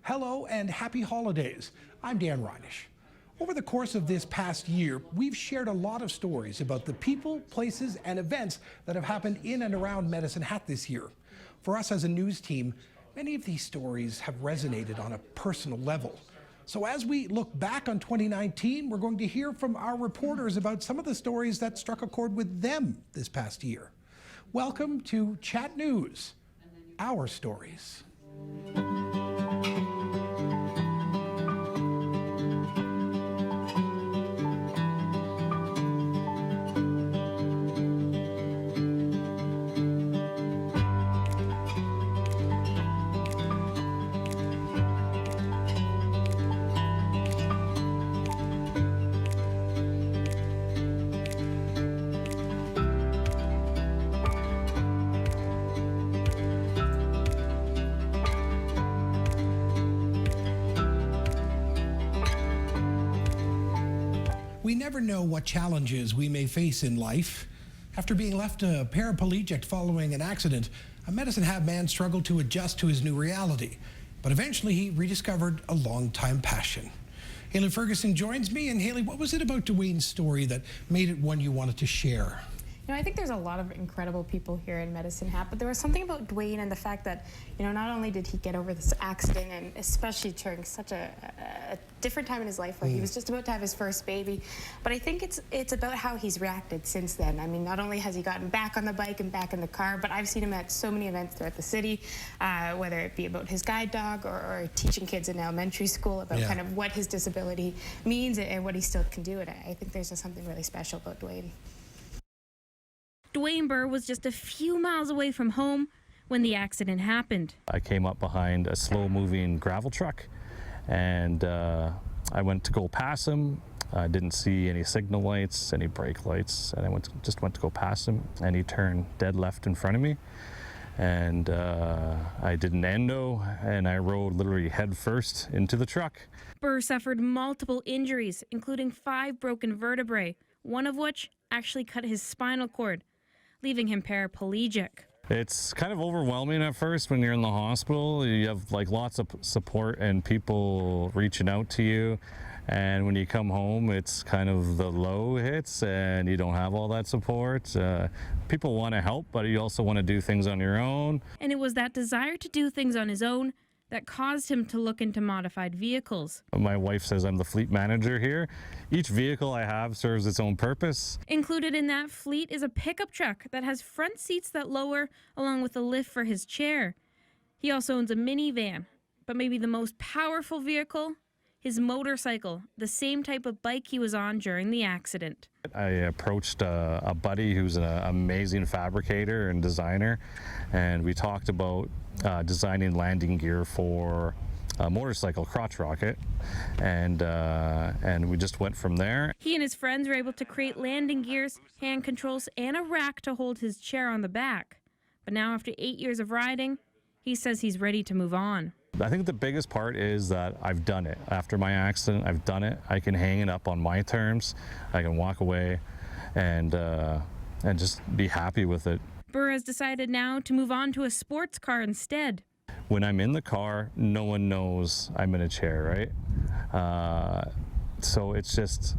Hello and happy holidays. I'm Dan Reynish. Over the course of this past year, we've shared a lot of stories about the people, places, and events that have happened in and around Medicine Hat this year. For us as a news team, many of these stories have resonated on a personal level. So as we look back on 2019, we're going to hear from our reporters about some of the stories that struck a chord with them this past year. Welcome to Chat News, our stories. We never know what challenges we may face in life. After being left a paraplegic following an accident, a Medicine Hat man struggled to adjust to his new reality, but eventually he rediscovered a long-time passion. Haley Ferguson joins me, and Haley, what was it about Dwayne's story that made it one you wanted to share? You know, I think there's a lot of incredible people here in Medicine Hat, but there was something about Dwayne and the fact that, you know, not only did he get over this accident, and especially during such a different time in his life where he was just about to have his first baby, but I think it's about how he's reacted since then. I mean, not only has he gotten back on the bike and back in the car, but I've seen him at so many events throughout the city, whether it be about his guide dog or teaching kids in elementary school about kind of what his disability means and what he still can do. And I think there's just something really special about Dwayne. Dwayne Burr was just a few miles away from home when the accident happened. I came up behind a slow-moving gravel truck, and I went to go pass him. I didn't see any signal lights, any brake lights, and I just went to go past him, and he turned dead left in front of me. And I did an endo, and I rode literally head first into the truck. Burr suffered multiple injuries, including 5 broken vertebrae, one of which actually cut his spinal cord, leaving him paraplegic. It's kind of overwhelming at first when you're in the hospital. You have like lots of support and people reaching out to you. And when you come home, it's kind of the low hits and you don't have all that support. People want to help, but you also want to do things on your own. And it was that desire to do things on his own that caused him to look into modified vehicles. My wife says I'm the fleet manager here. Each vehicle I have serves its own purpose. Included in that fleet is a pickup truck that has front seats that lower, along with a lift for his chair. He also owns a minivan, but maybe the most powerful vehicle, his motorcycle, the same type of bike he was on during the accident. I approached a buddy who's an amazing fabricator and designer, and we talked about designing landing gear for a motorcycle crotch rocket, and we just went from there. He and his friends were able to create landing gears, hand controls, and a rack to hold his chair on the back. But now, after 8 years of riding, he says he's ready to move on. I think the biggest part is that I've done it. After my accident, I've done it. I can hang it up on my terms. I can walk away and just be happy with it. Burr has decided now to move on to a sports car instead. When I'm in the car, no one knows I'm in a chair, right? So it's just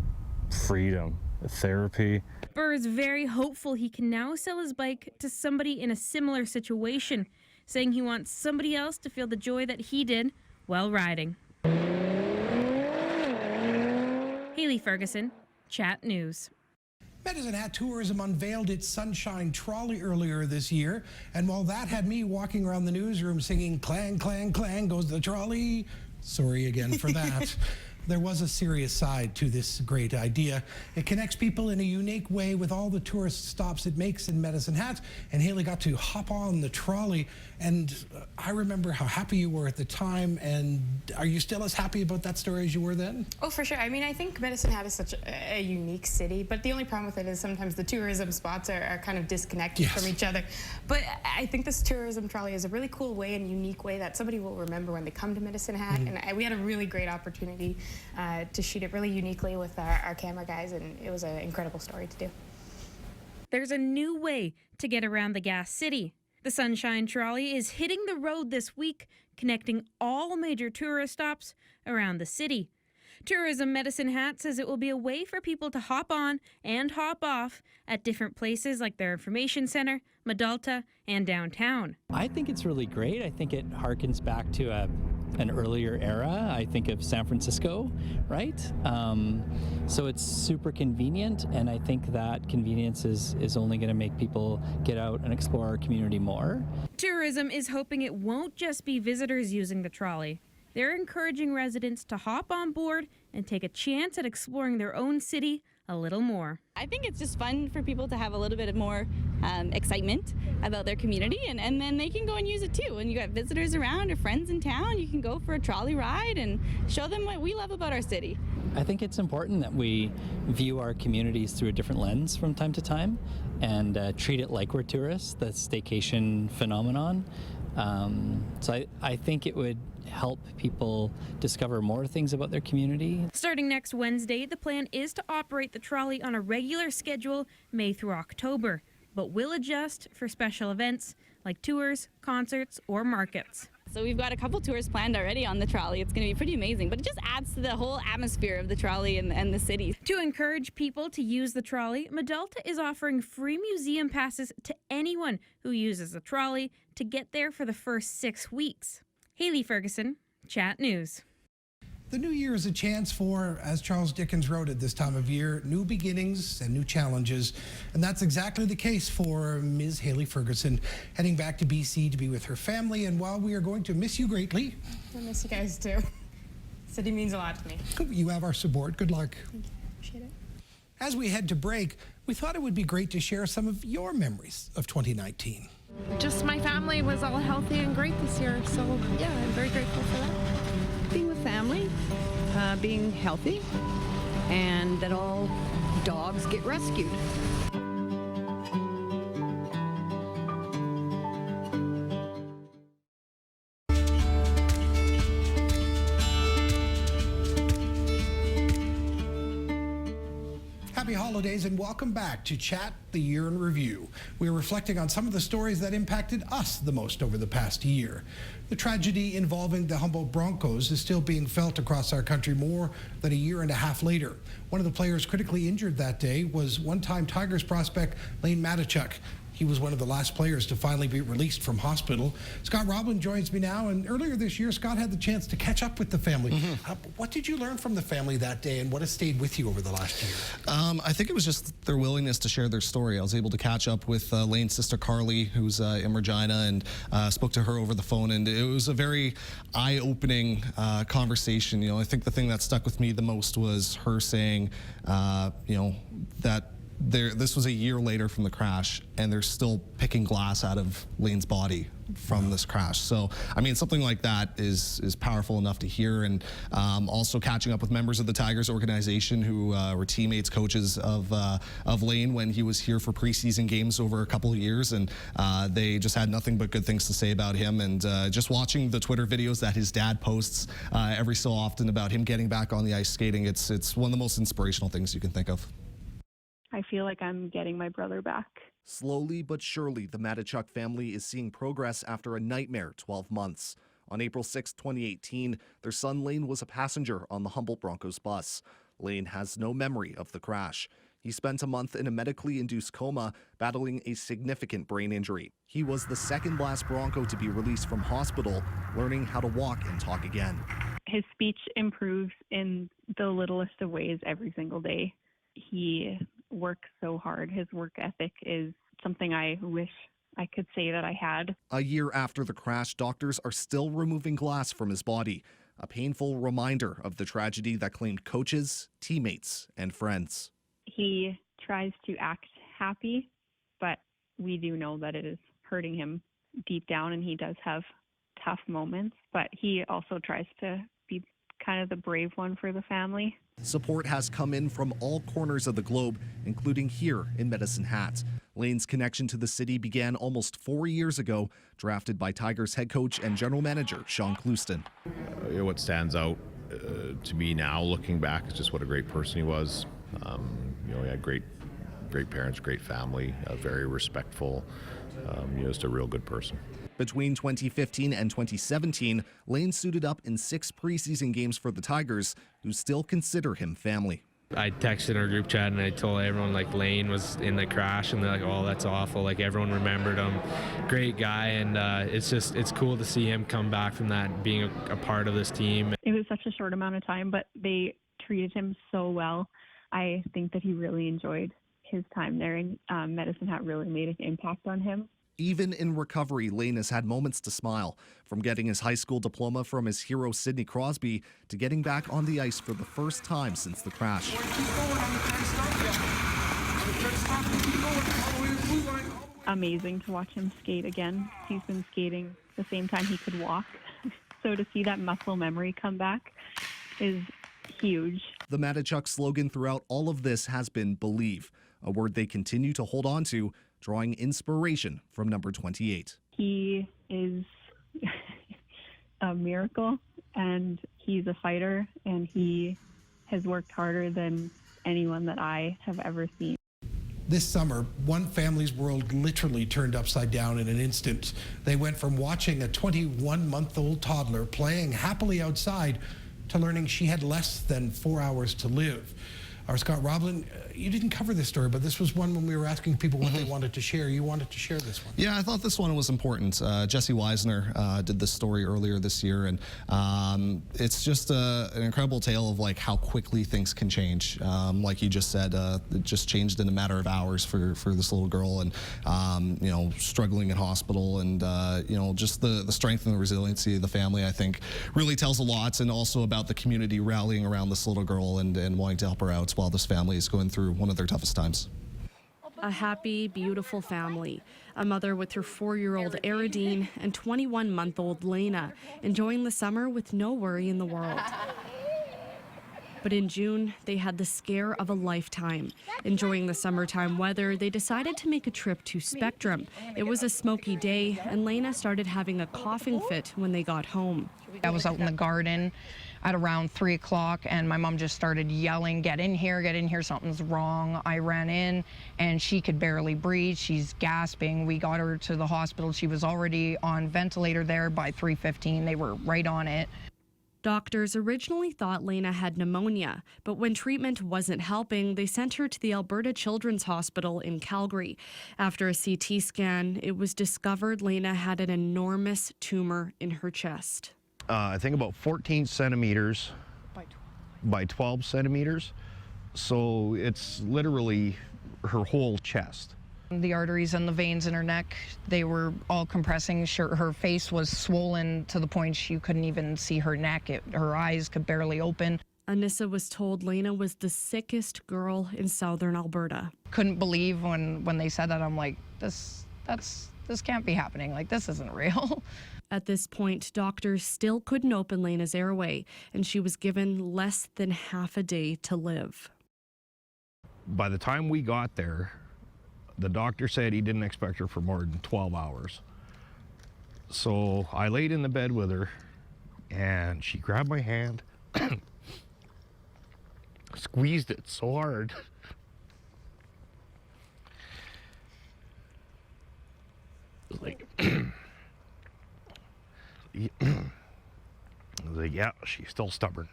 freedom, therapy. Burr is very hopeful he can now sell his bike to somebody in a similar situation, saying he wants somebody else to feel the joy that he did while riding. Haley Ferguson, Chat News. Medicine Hat Tourism unveiled its Sunshine Trolley earlier this year, and while that had me walking around the newsroom singing "Clang, clang, clang goes the trolley," sorry again for that, there was a serious side to this great idea. It connects people in a unique way with all the tourist stops it makes in Medicine Hat, and Haley got to hop on the trolley, and I remember how happy you were at the time, and are you still as happy about that story as you were then? Oh, for sure. I mean, I think Medicine Hat is such a unique city, but the only problem with it is sometimes the tourism spots are kind of disconnected from each other. But I think this tourism trolley is a really cool way and unique way that somebody will remember when they come to Medicine Hat, and we had a really great opportunity to shoot it really uniquely with our camera guys, and it was an incredible story to do. There's a new way to get around the gas city. The Sunshine Trolley is hitting the road this week connecting all major tourist stops around the city. Tourism Medicine Hat says it will be a way for people to hop on and hop off at different places like their information center, Medalta, and downtown. I think it's really great. I think it harkens back to an earlier era. I think of San Francisco, right? So it's super convenient, and I think that convenience is only going to make people get out and explore our community more. Tourism is hoping it won't just be visitors using the trolley. They're encouraging residents to hop on board and take a chance at exploring their own city a little more. I think it's just fun for people to have a little bit more excitement about their community, and then they can go and use it too. When you got visitors around or friends in town, you can go for a trolley ride and show them what we love about our city. I think it's important that we view our communities through a different lens from time to time and treat it like we're tourists, the staycation phenomenon. So I think it would help people discover more things about their community. Starting next Wednesday, the plan is to operate the trolley on a regular schedule May through October, but will adjust for special events like tours, concerts, or markets. So we've got a couple tours planned already on the trolley. It's going to be pretty amazing, but it just adds to the whole atmosphere of the trolley and the city. To encourage people to use the trolley, Medalta is offering free museum passes to anyone who uses the trolley to get there for the first 6 weeks. Haley Ferguson, Chat News. The new year is a chance for, as Charles Dickens wrote at this time of year, new beginnings and new challenges. And that's exactly the case for Ms. Haley Ferguson, heading back to BC to be with her family. And while we are going to miss you greatly, I miss you guys too. City means a lot to me. you have our support. Good luck. Thank you. Appreciate it. As we head to break, we thought it would be great to share some of your memories of 2019. Just my family was all healthy and great this year, so yeah, I'm very grateful for that. Being with family, being healthy, and that all dogs get rescued. Happy holidays and welcome back to Chat the Year in Review. We're reflecting on some of the stories that impacted us the most over the past year. The tragedy involving the Humboldt Broncos is still being felt across our country more than a year and a half later. One of the players critically injured that day was one-time Tigers prospect Lane Mattituck. He was one of the last players to finally be released from hospital. Scott Roblin joins me now, and earlier this year, Scott had the chance to catch up with the family. What did you learn from the family that day, and what has stayed with you over the last year? I think it was just their willingness to share their story. I was able to catch up with Lane's sister Carly, who's in Regina, and spoke to her over the phone, and it was a very eye-opening conversation. You know, I think the thing that stuck with me the most was her saying, you know, that this was a year later from the crash, and they're still picking glass out of Lane's body from this crash. So, I mean, something like that is powerful enough to hear. And also catching up with members of the Tigers organization who were teammates, coaches of Lane when he was here for preseason games over a couple of years, and they just had nothing but good things to say about him. And just watching the Twitter videos that his dad posts every so often about him getting back on the ice skating, it's one of the most inspirational things you can think of. I feel like I'm getting my brother back. Slowly but surely, the Mattituck family is seeing progress after a nightmare 12 months. On April 6, 2018, their son Lane was a passenger on the Humboldt Broncos bus. Lane has no memory of the crash. He spent a month in a medically induced coma, battling a significant brain injury. He was the second last Bronco to be released from hospital, learning how to walk and talk again. His speech improves in the littlest of ways every single day. He works so hard. His work ethic is something I wish I could say that I had. A year after the crash, doctors are still removing glass from his body, a painful reminder of the tragedy that claimed coaches, teammates, and friends. He tries to act happy, but we do know that it is hurting him deep down, and he does have tough moments, but he also tries to be kind of the brave one for the family. Support has come in from all corners of the globe, including here in Medicine Hat. Lane's connection to the city began almost 4 years ago, drafted by Tigers head coach and general manager Sean Clouston. What stands out to me now, looking back, is just what a great person he was. You know, he had great parents, great family, very respectful, just a real good person. Between 2015 and 2017, Lane suited up in 6 preseason games for the Tigers, who still consider him family. I texted our group chat and I told everyone like Lane was in the crash, and they're like, oh, that's awful. Like everyone remembered him. Great guy, and it's cool to see him come back from that, being a part of this team. It was such a short amount of time, but they treated him so well. I think that he really enjoyed his time there, and Medicine Hat really made an impact on him. Even in recovery, Lane has had moments to smile, from getting his high school diploma from his hero Sidney Crosby to getting back on the ice for the first time since the crash. Amazing to watch him skate again. He's been skating the same time he could walk. So to see that muscle memory come back is huge. The Mattituck slogan throughout all of this has been believe, a word they continue to hold on to, drawing inspiration from number 28. He is a miracle, and he's a fighter, and he has worked harder than anyone that I have ever seen. This summer, one family's world literally turned upside down in an instant. They went from watching a 21-month-old toddler playing happily outside to learning she had less than 4 hours to live. Our Scott Roblin, you didn't cover this story, but this was one when we were asking people what they wanted to share. You wanted to share this one. Yeah, I thought this one was important. Jesse Weisner did this story earlier this year, and it's just an incredible tale of like how quickly things can change. Like you just said, it just changed in a matter of hours for this little girl, and you know, struggling in hospital, and you know, just the strength and the resiliency of the family, I think, really tells a lot, and also about the community rallying around this little girl and wanting to help her out while this family is going through one of their toughest times. A happy, beautiful family. A mother with her 4-year-old Aradine and 21-month-old Lena, enjoying the summer with no worry in the world. But in June, they had the scare of a lifetime. Enjoying the summertime weather, they decided to make a trip to Spectrum. It was a smoky day, and Lena started having a coughing fit when they got home. I was out in the garden at around 3 o'clock, and my mom just started yelling, get in here, something's wrong. I ran in, and she could barely breathe. She's gasping. We got her to the hospital. She was already on ventilator there by 3:15. They were right on it. Doctors originally thought Lena had pneumonia, but when treatment wasn't helping, they sent her to the Alberta Children's Hospital in Calgary. After a CT scan, it was discovered Lena had an enormous tumor in her chest. I think about 14 centimeters by 12 centimeters. So it's literally her whole chest. The arteries and the veins in her neck, they were all compressing. Her face was swollen to the point you couldn't even see her neck. Her eyes could barely open. Anissa was told Lena was the sickest girl in southern Alberta. Couldn't believe when they said that. I'm like, this can't be happening. Like, this isn't real. At this point, doctors still couldn't open Lena's airway, and she was given less than half a day to live. By the time we got there, the doctor said he didn't expect her for more than 12 hours. So I laid in the bed with her, and she grabbed my hand, squeezed it so hard. It was like, I was like, yeah, she's still stubborn.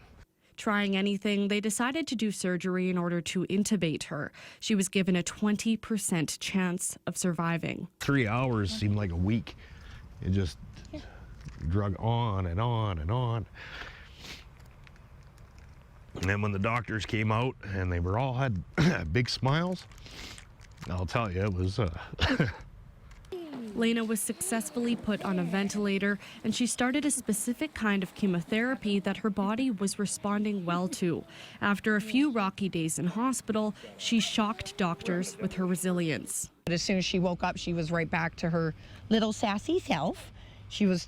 Trying anything, they decided to do surgery in order to intubate her. She was given a 20% chance of surviving. 3 hours seemed like a week. It just drug on and on and on. And then when the doctors came out and they were all had big smiles, I'll tell you, it was Lena was successfully put on a ventilator, and she started a specific kind of chemotherapy that her body was responding well to. After a few rocky days in hospital, she shocked doctors with her resilience. But as soon as she woke up, she was right back to her little sassy self. She was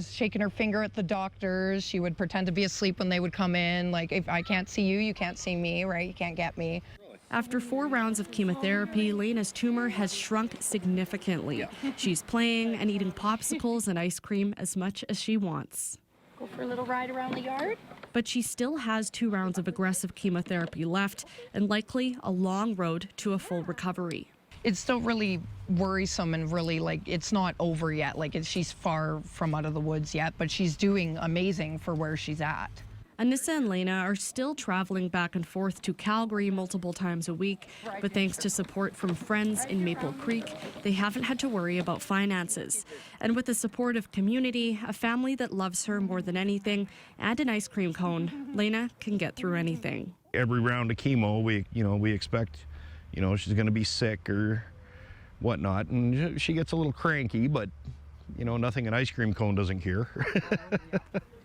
shaking her finger at the doctors. She would pretend to be asleep when they would come in. Like, if I can't see you, you can't see me, right? You can't get me. After 4 rounds of chemotherapy, Lena's tumor has shrunk significantly. She's playing and eating popsicles and ice cream as much as she wants. Go for a little ride around the yard? But she still has 2 rounds of aggressive chemotherapy left and likely a long road to a full recovery. It's still really worrisome and really like it's not over yet. Like she's far from out of the woods yet, but she's doing amazing for where she's at. Anissa and Lena are still traveling back and forth to Calgary multiple times a week, but thanks to support from friends in Maple Creek, they haven't had to worry about finances. And with the support of community, a family that loves her more than anything, and an ice cream cone, Lena can get through anything. Every round of chemo, we expect, she's going to be sick or whatnot, and she gets a little cranky, but, nothing an ice cream cone doesn't cure.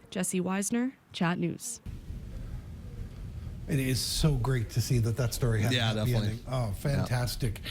Jesse Weisner, Chat News. It is so great to see that story has a happy definitely. ending. Oh, fantastic.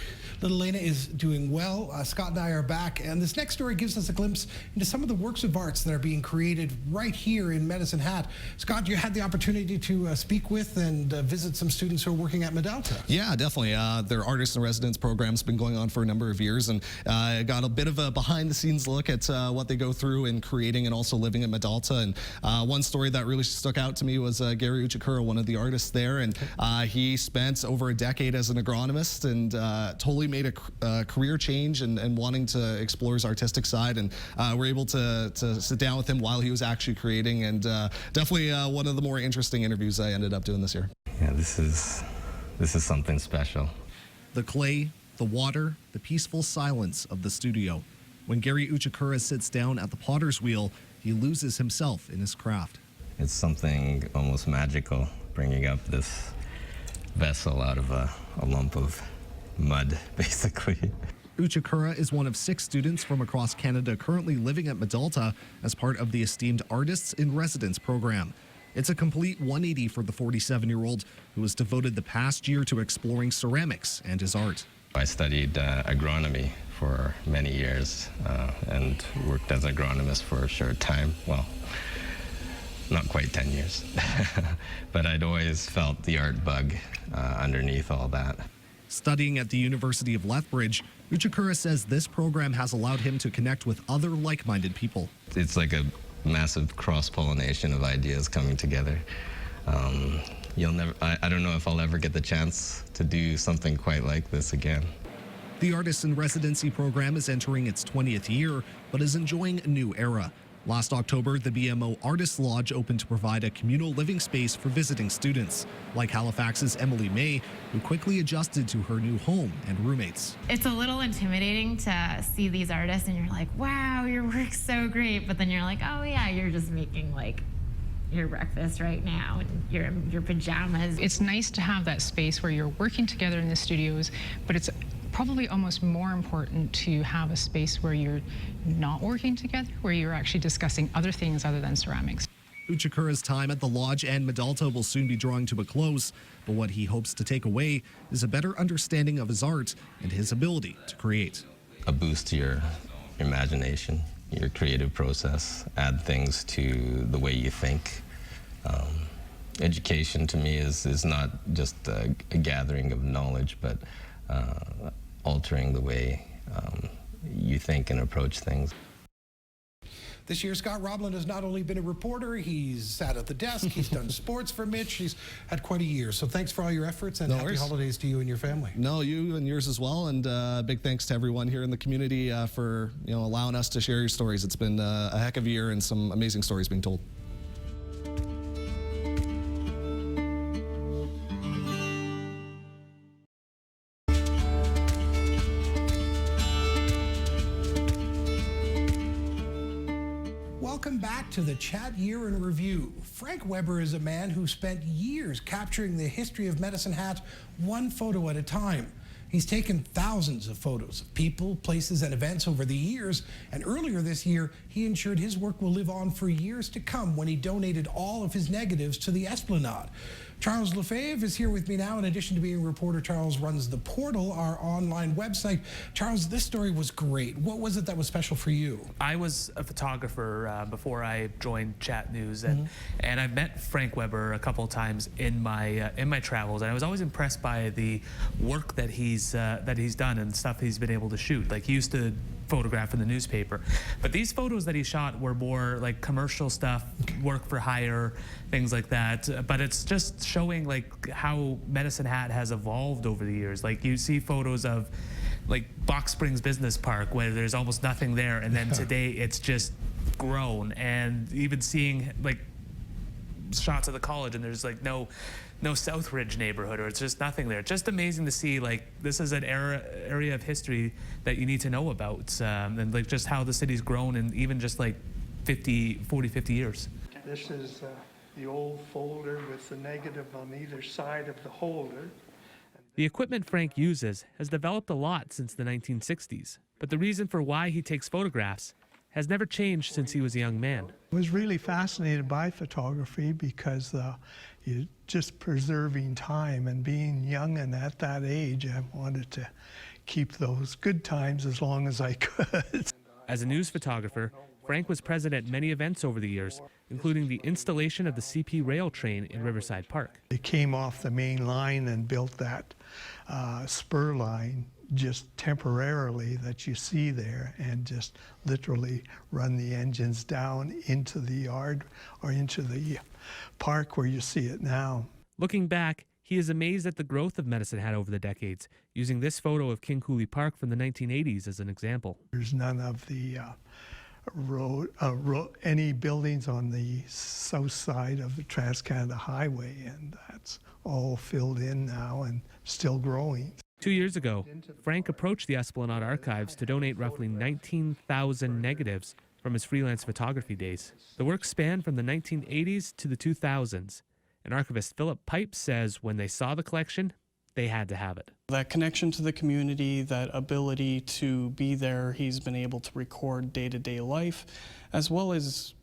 Little Lena is doing well. Scott and I are back, and this next story gives us a glimpse into some of the works of arts that are being created right here in Medicine Hat. Scott, you had the opportunity to speak with and visit some students who are working at Mattituck. Yeah, definitely. Their Artist in Residence program's been going on for a number of years, and got a bit of a behind-the-scenes look at what they go through in creating and also living at Mattituck. And one story that really stuck out to me was Gary Uchikura, one of the artists there, and he spent over a decade as an agronomist and totally made a career change and wanting to explore his artistic side, and we're able to sit down with him while he was actually creating, and definitely one of the more interesting interviews I ended up doing this year. Yeah, this is something special. The clay, the water, the peaceful silence of the studio. When Gary Uchikura sits down at the potter's wheel, he loses himself in his craft. It's something almost magical, bringing up this vessel out of a lump of mud, basically. Uchikura is one of 6 students from across Canada currently living at Mattituck as part of the esteemed Artists in Residence program. It's a complete 180 for the 47-year-old who has devoted the past year to exploring ceramics and his art. I studied agronomy for many years and worked as an agronomist for a short time. Well, not quite 10 years. But I'd always felt the art bug underneath all that. Studying at the University of Lethbridge, Uchikura says this program has allowed him to connect with other like-minded people. It's like a massive cross-pollination of ideas coming together. I don't know if I'll ever get the chance to do something quite like this again. The Artists in Residency program is entering its 20th year, but is enjoying a new era. Last October, the BMO Artist Lodge opened to provide a communal living space for visiting students, like Halifax's Emily May, who quickly adjusted to her new home and roommates. It's a little intimidating to see these artists and you're like, wow, your work's so great. But then you're like, oh yeah, you're just making like your breakfast right now and you're in your pajamas. It's nice to have that space where you're working together in the studios, but it's probably almost more important to have a space where you're not working together, where you're actually discussing other things other than ceramics. Uchikura's time at the Lodge and Mattituck will soon be drawing to a close, but what he hopes to take away is a better understanding of his art and his ability to create. A boost to your imagination, your creative process, add things to the way you think. Education to me is not just a gathering of knowledge, but altering the way you think and approach things. This year, Scott Roblin has not only been a reporter, he's sat at the desk, he's done sports for Mitch, he's had quite a year. So thanks for all your efforts, and happy holidays to you and your family. No, you and yours as well, and big thanks to everyone here in the community for allowing us to share your stories. It's been a heck of a year and some amazing stories being told. Welcome back to the Chat Year in Review. Frank Weber is a man who spent years capturing the history of Medicine Hat one photo at a time. He's taken thousands of photos of people, places, and events over the years, and earlier this year, he ensured his work will live on for years to come when he donated all of his negatives to the Esplanade. Charles Lefebvre is here with me now. In addition to being a reporter, Charles runs The Portal, our online website. Charles, this story was great. What was it that was special for you? I was a photographer before I joined Chat News, and I've met Frank Weber a couple of times in my travels, and I was always impressed by the work that he's done and stuff he's been able to shoot. Like, he used to photograph in the newspaper, but these photos that he shot were more like commercial stuff, work for hire, things like that. But it's just showing like how Medicine Hat has evolved over the years. Like, you see photos of Box Springs Business Park, where there's almost nothing there, and then today it's just grown. And even seeing shots of the college, and there's no Southridge neighborhood, or it's just nothing there. Just amazing to see this is an area of history that you need to know about, and just how the city's grown in even just 50 years. This is the old folder with the negative on either side of the holder. The equipment Frank uses has developed a lot since the 1960s, but the reason for why he takes photographs has never changed since he was a young man. I was really fascinated by photography because you're just preserving time, and being young and at that age, I wanted to keep those good times as long as I could. As a news photographer, Frank was present at many events over the years, including the installation of the CP rail train in Riverside Park. They came off the main line and built that spur line just temporarily that you see there, and just literally run the engines down into the yard or into the park where you see it now. Looking back, he is amazed at the growth of Medicine Hat over the decades, using this photo of King Cooley Park from the 1980s as an example. There's none of the any buildings on the south side of the Trans-Canada Highway, and that's all filled in now and still growing. 2 years ago, Frank approached the Esplanade Archives to donate roughly 19,000 negatives from his freelance photography days. The work spanned from the 1980s to the 2000s, and archivist Philip Pipe says when they saw the collection, they had to have it. That connection to the community, that ability to be there, he's been able to record day-to-day life, as well as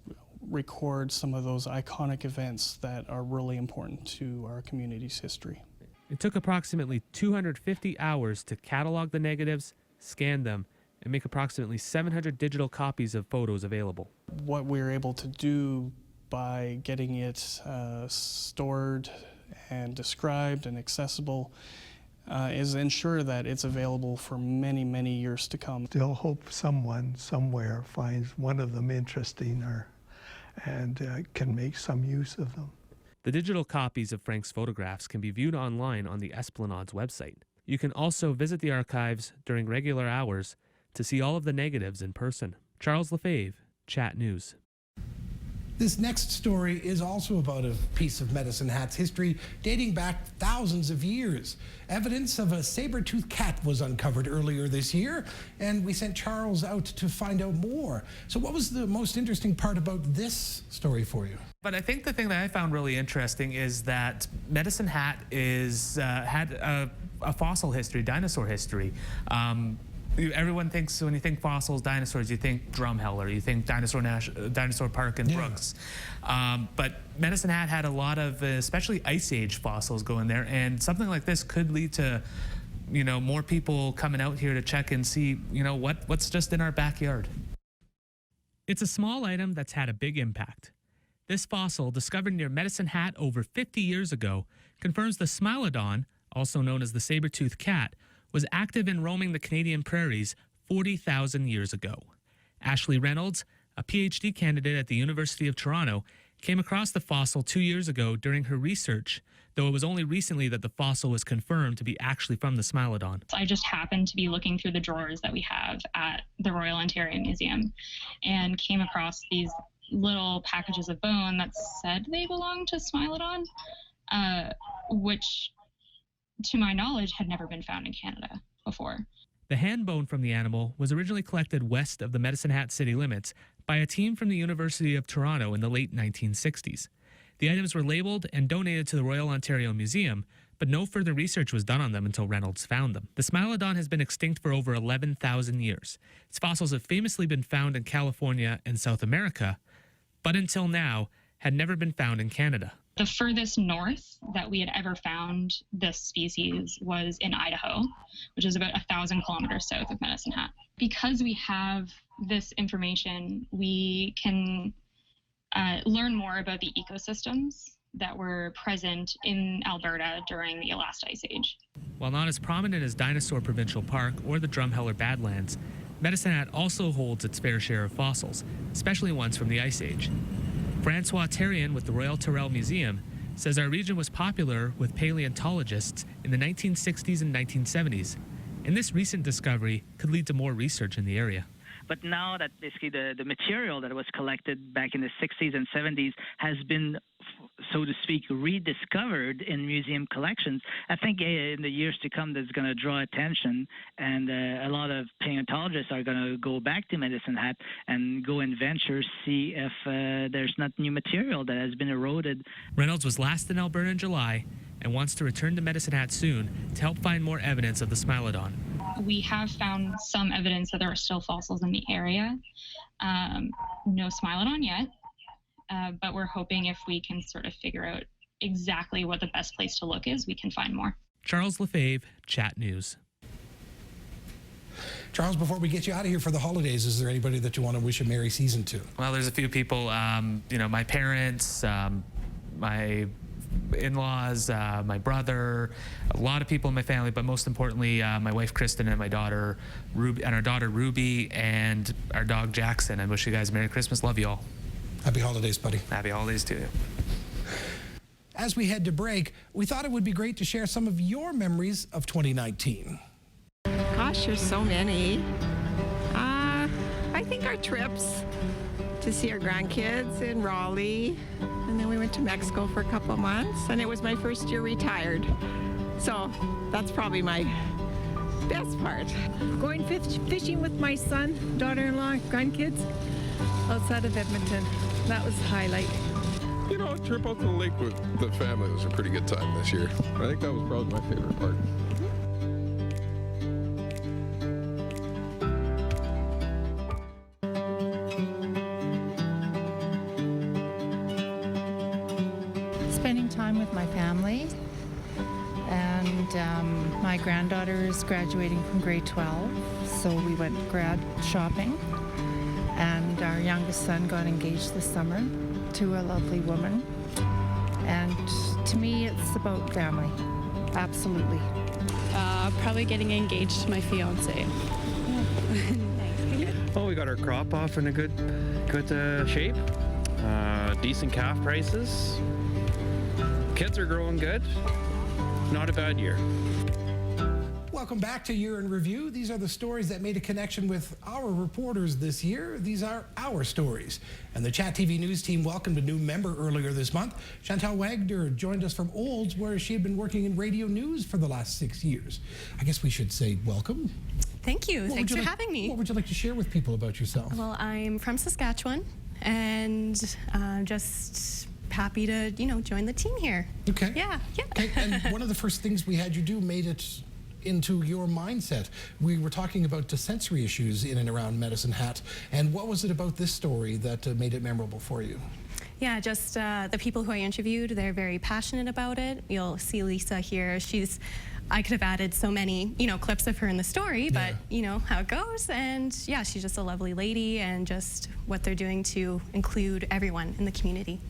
record some of those iconic events that are really important to our community's history. It took approximately 250 hours to catalog the negatives, scan them, and make approximately 700 digital copies of photos available. What we're able to do by getting it stored and described and accessible is ensure that it's available for many, many years to come. Still hope someone somewhere finds one of them interesting and can make some use of them. The digital copies of Frank's photographs can be viewed online on the Esplanade's website. You can also visit the archives during regular hours to see all of the negatives in person. Charles Lefebvre, Chat News. This next story is also about a piece of Medicine Hat's history dating back thousands of years. Evidence of a saber-toothed cat was uncovered earlier this year, and we sent Charles out to find out more. So what was the most interesting part about this story for you? But I think the thing that I found really interesting is that Medicine Hat had a fossil history, dinosaur history. Everyone thinks, when you think fossils, dinosaurs, you think Drumheller, you think Dinosaur Park in Brooks. But Medicine Hat had a lot of, especially Ice Age fossils going there, and something like this could lead to, more people coming out here to check and see, what's just in our backyard. It's a small item that's had a big impact. This fossil, discovered near Medicine Hat over 50 years ago, confirms the Smilodon, also known as the saber-toothed cat, was active in roaming the Canadian prairies 40,000 years ago. Ashley Reynolds, a PhD candidate at the University of Toronto, came across the fossil 2 years ago during her research, though it was only recently that the fossil was confirmed to be actually from the Smilodon. I just happened to be looking through the drawers that we have at the Royal Ontario Museum and came across these little packages of bone that said they belonged to Smilodon, which, to my knowledge, had never been found in Canada before. The hand bone from the animal was originally collected west of the Medicine Hat city limits by a team from the University of Toronto in the late 1960s. The items were labeled and donated to the Royal Ontario Museum, but no further research was done on them until Reynolds found them. The Smilodon has been extinct for over 11,000 years. Its fossils have famously been found in California and South America, but until now had never been found in Canada. The furthest north that we had ever found this species was in Idaho, which is about 1,000 kilometers south of Medicine Hat. Because we have this information, we can learn more about the ecosystems that were present in Alberta during the last ice age. While not as prominent as Dinosaur Provincial Park or the Drumheller Badlands, Medicine Hat also holds its fair share of fossils, especially ones from the Ice Age. Francois Terrien with the Royal Tyrrell Museum says our region was popular with paleontologists in the 1960s and 1970s. and this recent discovery could lead to more research in the area. But now that basically the material that was collected back in the 60s and 70s has been, so to speak, rediscovered in museum collections, I think in the years to come that's going to draw attention, and a lot of paleontologists are going to go back to Medicine Hat and go and venture, see if there's not new material that has been eroded. Reynolds was last in Alberta in July and wants to return to Medicine Hat soon to help find more evidence of the Smilodon. We have found some evidence that there are still fossils in the area. No Smilodon yet, but we're hoping if we can sort of figure out exactly what the best place to look is, we can find more. Charles Lefebvre, Chat News. Charles, before we get you out of here for the holidays, is there anybody that you want to wish a Merry season to? Well, there's a few people, my parents, my in-laws, my brother, a lot of people in my family, but most importantly, my wife Kristen and my daughter Ruby, and our daughter Ruby, and our dog Jackson. I wish you guys a Merry Christmas. Love you all. Happy holidays, buddy. Happy holidays to you. As we head to break, we thought it would be great to share some of your memories of 2019. Gosh, there's so many. I think our trips to see our grandkids in Raleigh, and then we went to Mexico for a couple of months, and it was my first year retired. So that's probably my best part. Going fishing with my son, daughter-in-law, grandkids outside of Edmonton. That was the highlight. You know, a trip out to the lake with the family was a pretty good time this year. I think that was probably my favorite part. Spending time with my family, and my granddaughter is graduating from grade 12, so we went grad shopping, and our youngest son got engaged this summer to a lovely woman, and to me it's about family, absolutely. Probably getting engaged to my fiance. Well, we got our crop off in a good shape, decent calf prices. Kids are growing good. Not a bad year. Welcome back to Year in Review. These are the stories that made a connection with our reporters this year. These are our stories. And the Chat TV News team welcomed a new member earlier this month. Chantal Wagner joined us from Olds, where she had been working in radio news for the last 6 years. I guess we should say welcome. Thank you. Thanks for having me. What would you like to share with people about yourself? Well, I'm from Saskatchewan, and just happy to, join the team here. Okay. Yeah. Okay. And one of the first things we had you do made it into your mindset. We were talking about the sensory issues in and around Medicine Hat, and what was it about this story that made it memorable for you? Yeah, just the people who I interviewed, they're very passionate about it. You'll see Lisa here. I could have added so many, clips of her in the story, but you know how it goes. And yeah, she's just a lovely lady, and just what they're doing to include everyone in the community.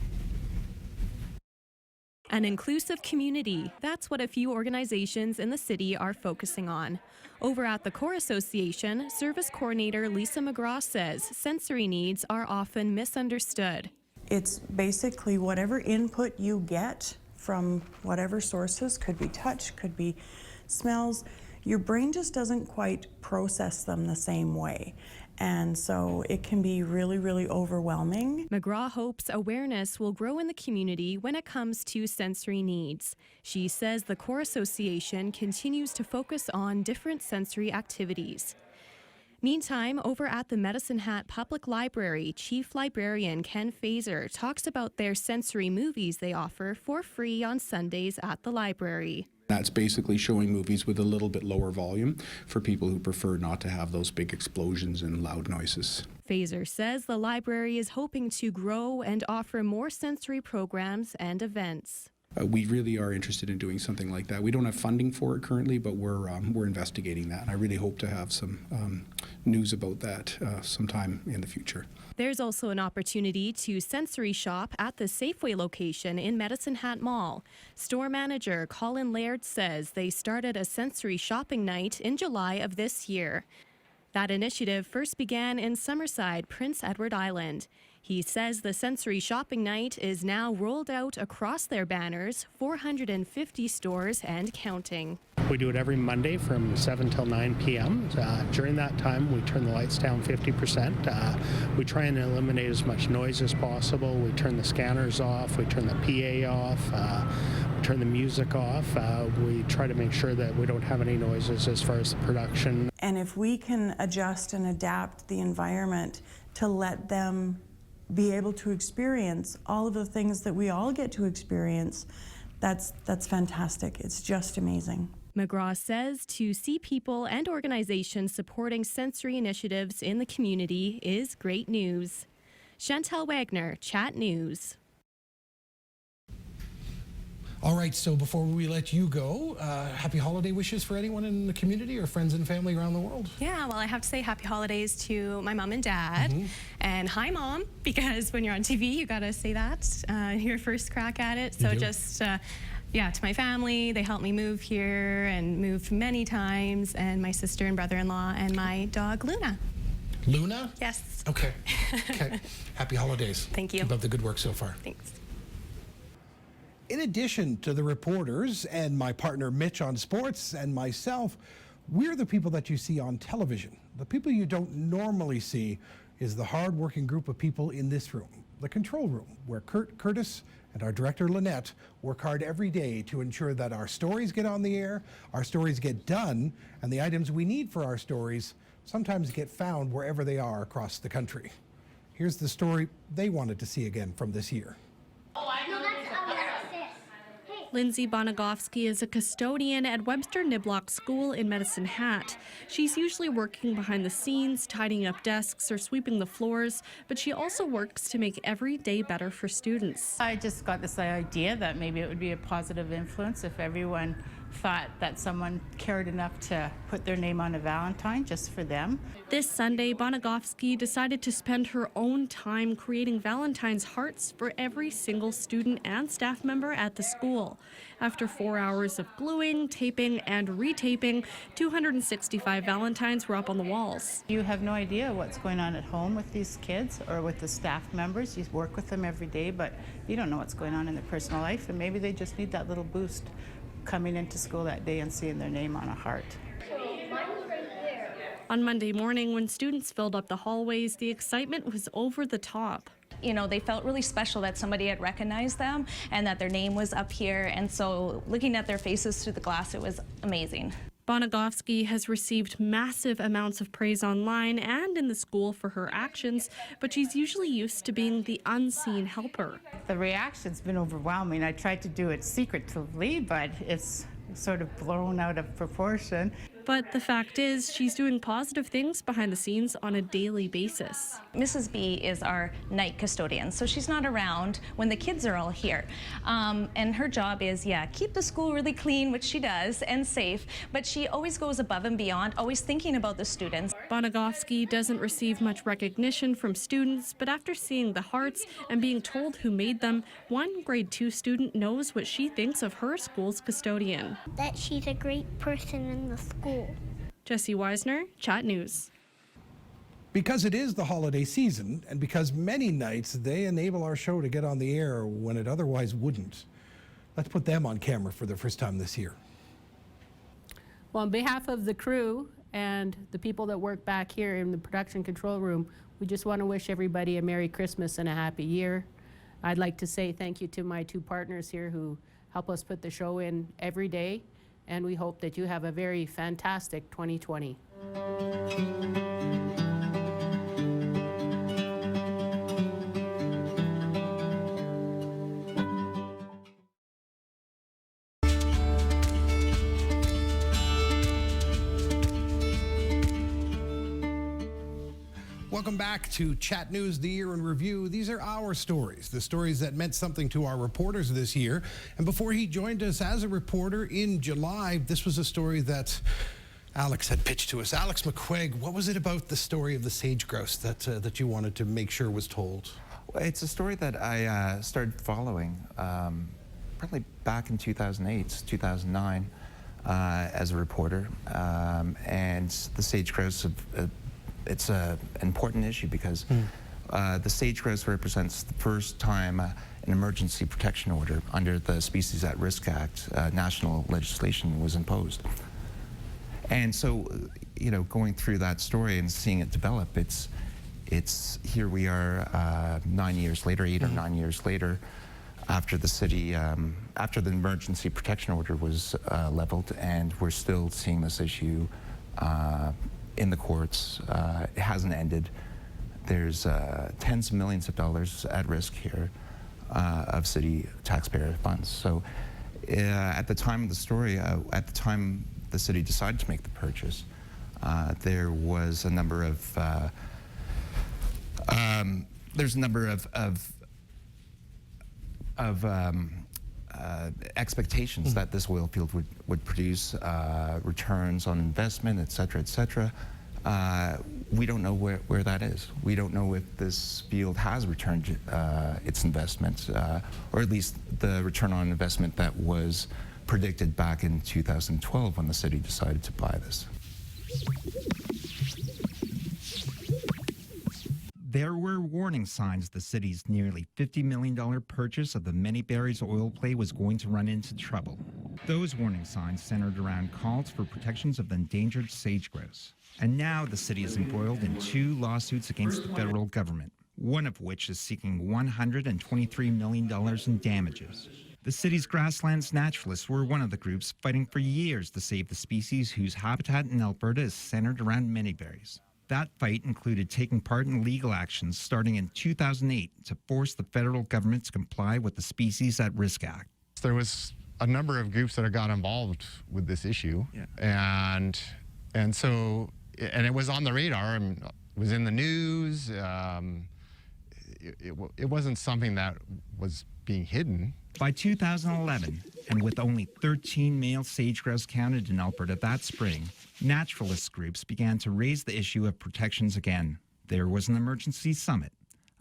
An inclusive community, that's what a few organizations in the city are focusing on. Over at the Core Association, Service Coordinator Lisa McGraw says sensory needs are often misunderstood. It's basically whatever input you get from whatever sources, could be touch, could be smells, your brain just doesn't quite process them the same way. And so it can be really, really overwhelming. McGraw hopes awareness will grow in the community when it comes to sensory needs. She says the Core Association continues to focus on different sensory activities. Meantime, over at the Medicine Hat Public Library, Chief Librarian Ken Fazer talks about their sensory movies they offer for free on Sundays at the library. That's basically showing movies with a little bit lower volume for people who prefer not to have those big explosions and loud noises. Fazer says the library is hoping to grow and offer more sensory programs and events. We really are interested in doing something like that. We don't have funding for it currently, but we're investigating that. And I really hope to have some news about that sometime in the future. There's also an opportunity to sensory shop at the Safeway location in Medicine Hat Mall. Store manager Colin Laird says they started a sensory shopping night in July of this year. That initiative first began in Summerside, Prince Edward Island. He says the sensory shopping night is now rolled out across their banners, 450 stores and counting. We do it every Monday from 7 till 9 p.m. During that time, we turn the lights down 50%. We try and eliminate as much noise as possible. We turn the scanners off. We turn the PA off. We turn the music off. We try to make sure that we don't have any noises as far as the production. And if we can adjust and adapt the environment to let them be able to experience all of the things that we all get to experience, that's fantastic. It's just amazing. McGraw says to see people and organizations supporting sensory initiatives in the community is great news. Chantal Wagner, Chat News. All right, so before we let you go, happy holiday wishes for anyone in the community or friends and family around the world? Yeah, well, I have to say happy holidays to my mom and dad. And hi, Mom, because when you're on TV, you got to say that, your first crack at it. So just, yeah, to my family, they helped me move here and moved many times, and my sister and brother-in-law and my dog, Luna. Luna? Yes. Okay. Okay. Happy holidays. Thank you. Keep up the good work so far. Thanks. In addition to the reporters and my partner Mitch on sports and myself, we're the people that you see on television. The people you don't normally see is the hard-working group of people in this room, the control room, where Curtis and our director Lynette work hard every day to ensure that our stories get on the air, our stories get done, and the items we need for our stories sometimes get found wherever they are across the country. Here's the story they wanted to see again from this year. Lindsay Bonagofsky is a custodian at Webster Niblock School in Medicine Hat. She's usually working behind the scenes, tidying up desks or sweeping the floors, but she also works to make every day better for students. I just got this idea that maybe it would be a positive influence if everyone thought that someone cared enough to put their name on a Valentine just for them. This Sunday, Bonagofsky decided to spend her own time creating Valentine's hearts for every single student and staff member at the school. After 4 hours of gluing, taping, and retaping, 265 Valentines were up on the walls. You have no idea what's going on at home with these kids or with the staff members. You work with them every day, but you don't know what's going on in their personal life, and maybe they just need that little boost coming into school that day and seeing their name on a heart. On Monday morning, when students filled up the hallways, the excitement was over the top. You know, they felt really special that somebody had recognized them and that their name was up here, and so looking at their faces through the glass, it was amazing. Bonagofsky has received massive amounts of praise online and in the school for her actions, but she's usually used to being the unseen helper. The reaction's been overwhelming. I tried to do it secretively, but it's sort of blown out of proportion. But the fact is, she's doing positive things behind the scenes on a daily basis. Mrs. B is our night custodian, so she's not around when the kids are all here. And her job is, keep the school really clean, which she does, and safe, but she always goes above and beyond, always thinking about the students. Bonagofsky doesn't receive much recognition from students, but after seeing the hearts and being told who made them, one grade 2 student knows what she thinks of her school's custodian. That she's a great person in the school. Jesse Weisner, Chat News. Because it is the holiday season, and because many nights they enable our show to get on the air when it otherwise wouldn't, let's put them on camera for the first time this year. Well, on behalf of the crew and the people that work back here in the production control room, we just want to wish everybody a Merry Christmas and a Happy Year. I'd like to say thank you to my 2 partners here who help us put the show in every day, and we hope that you have a very fantastic 2020. Welcome back to Chat News, the Year in Review. These are our stories, the stories that meant something to our reporters this year. And before he joined us as a reporter in July, this was a story that Alex had pitched to us. Alex McQuaig, what was it about the story of the sage grouse that you wanted to make sure was told? Well, it's a story that I started following probably back in 2008, 2009 as a reporter. And the sage grouse, it's an important issue because The sage-grouse represents the first time an emergency protection order under the Species at Risk Act national legislation was imposed. And so, you know, going through that story and seeing it develop, it's here we are 9 years later, 8 or 9 years later, after the city, after the emergency protection order was leveled, and we're still seeing this issue in the courts. It hasn't ended. There's tens of millions of dollars at risk here of city taxpayer funds. So at the time of the story, at the time the city decided to make the purchase, there was a number of expectations that this oil field would produce returns on investment, et cetera, et cetera. We don't know where that is. We don't know if this field has returned its investment, or at least the return on investment that was predicted back in 2012 when the city decided to buy this. There were warning signs the city's nearly $50 million purchase of the Many Berries oil play was going to run into trouble. Those warning signs centered around calls for protections of the endangered sage-grouse. And now the city is embroiled in 2 lawsuits against the federal government, one of which is seeking $123 million in damages. The city's grasslands naturalists were one of the groups fighting for years to save the species whose habitat in Alberta is centered around many berries. That fight included taking part in legal actions starting in 2008 to force the federal government to comply with the Species at Risk Act. There was a number of groups that got involved with this issue, and it was on the radar and it was in the news. It wasn't something that was being hidden. By 2011, and with only 13 male sage-grouse counted in Alberta that spring, naturalist groups began to raise the issue of protections again. There was an emergency summit,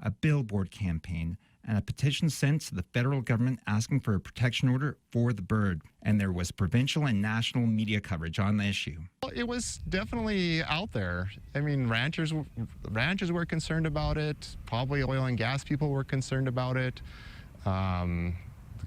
a billboard campaign, and a petition sent to the federal government asking for a protection order for the bird. And there was provincial and national media coverage on the issue. It was definitely out there. I mean, ranchers were concerned about it. Probably oil and gas people were concerned about it. The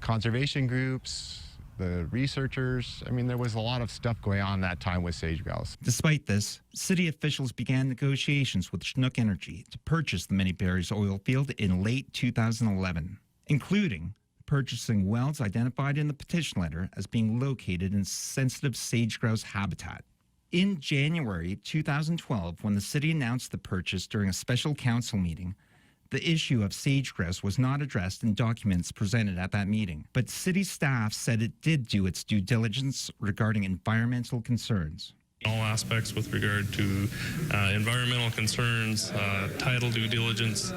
conservation groups, the researchers. I mean, there was a lot of stuff going on that time with sage-grouse. Despite this, city officials began negotiations with Chinook Energy to purchase the Many Berries oil field in late 2011, including purchasing wells identified in the petition letter as being located in sensitive sage-grouse habitat. In January 2012, when the city announced the purchase during a special council meeting, the issue of sage-grouse was not addressed in documents presented at that meeting, but city staff said it did do its due diligence regarding environmental concerns. All aspects with regard to environmental concerns, title due diligence,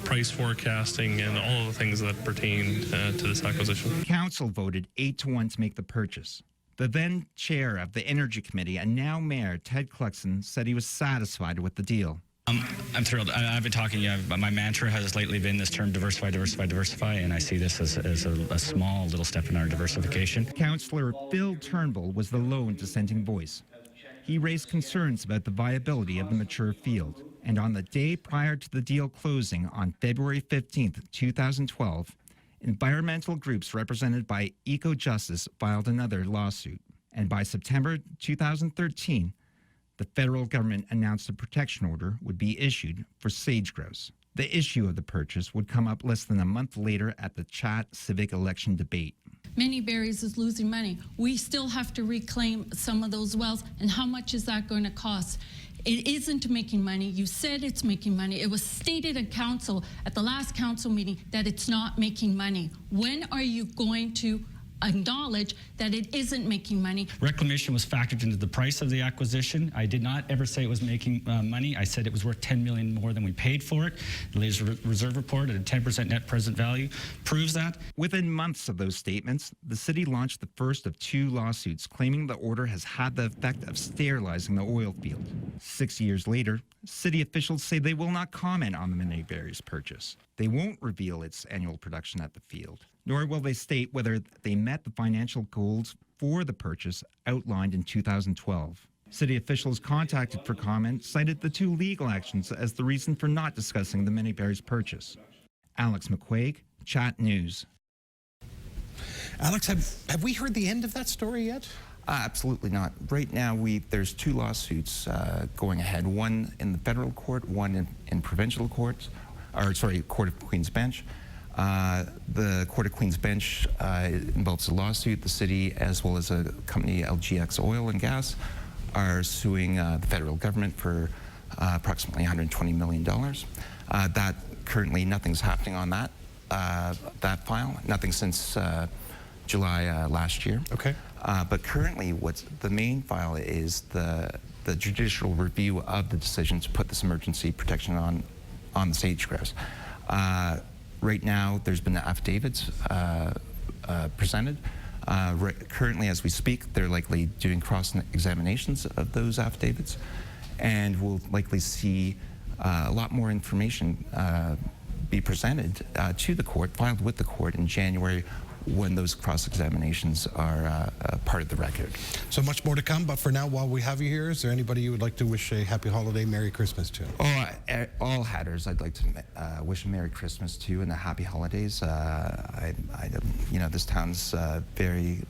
price forecasting, and all of the things that pertain to this acquisition. Council voted 8-1 to make the purchase. The then chair of the Energy Committee and now Mayor Ted Cluxon said he was satisfied with the deal. I'm thrilled. I've been talking, my mantra has lately been this term diversify, diversify, diversify, and I see this as a small little step in our diversification. Councillor Phil Turnbull was the lone dissenting voice. He raised concerns about the viability of the mature field, and on the day prior to the deal closing on February 15th, 2012, environmental groups represented by Eco Justice filed another lawsuit, and by September 2013, the federal government announced a protection order would be issued for sage-grouse. The issue of the purchase would come up less than a month later at the Chat civic election debate. Many Berries is losing money. We still have to reclaim some of those wells, and how much is that going to cost? It isn't making money. You said it's making money. It was stated in council at the last council meeting that it's not making money. When are you going to acknowledge that it isn't making money? Reclamation was factored into the price of the acquisition. I did not ever say it was making money. I said it was worth $10 million more than we paid for it. The latest reserve report at a 10% net present value proves that. Within months of those statements, the city launched the first of 2 lawsuits claiming the order has had the effect of sterilizing the oil field. 6 years later, city officials say they will not comment on the Many Berries purchase. They won't reveal its annual production at the field, nor will they state whether they met the financial goals for the purchase outlined in 2012. City officials contacted for comment cited the 2 legal actions as the reason for not discussing the Many Berries purchase. Alex McQuaig, Chat News. Alex, have we heard the end of that story yet? Absolutely not. Right now, there's 2 lawsuits going ahead. One in the federal court, one in provincial courts, Court of Queen's Bench. The Court of Queen's Bench involves a lawsuit. The city, as well as a company, LGX Oil and Gas, are suing the federal government for approximately $120 million. That currently nothing's happening on that file. Nothing since July last year. Okay. But currently, what's the main file is the judicial review of the decision to put this emergency protection on the sagegrass. Right now, there's been affidavits presented. Currently, as we speak, they're likely doing cross-examinations of those affidavits, and we'll likely see a lot more information be presented to the court, filed with the court in January, when those cross-examinations are part of the record. So much more to come, but for now, while we have you here, is there anybody you would like to wish a happy holiday, Merry Christmas to? All Hatters, I'd like to wish a Merry Christmas to and a happy holidays. This town's very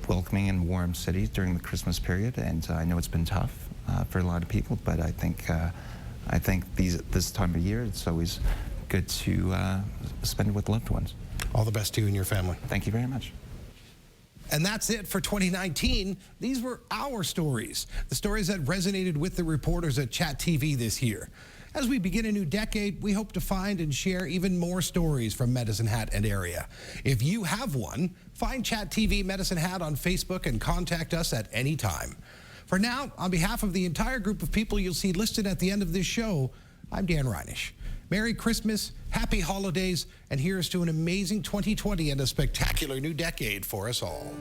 welcoming and warm city during the Christmas period, and I know it's been tough for a lot of people, but I think this time of year, it's always good to spend it with loved ones. All the best to you and your family. Thank you very much. And that's it for 2019. These were our stories, the stories that resonated with the reporters at Chat TV this year. As we begin a new decade, we hope to find and share even more stories from Medicine Hat and area. If you have one, find Chat TV Medicine Hat on Facebook and contact us at any time. For now, on behalf of the entire group of people you'll see listed at the end of this show, I'm Dan Reynish. Merry Christmas, happy holidays, and here's to an amazing 2020 and a spectacular new decade for us all.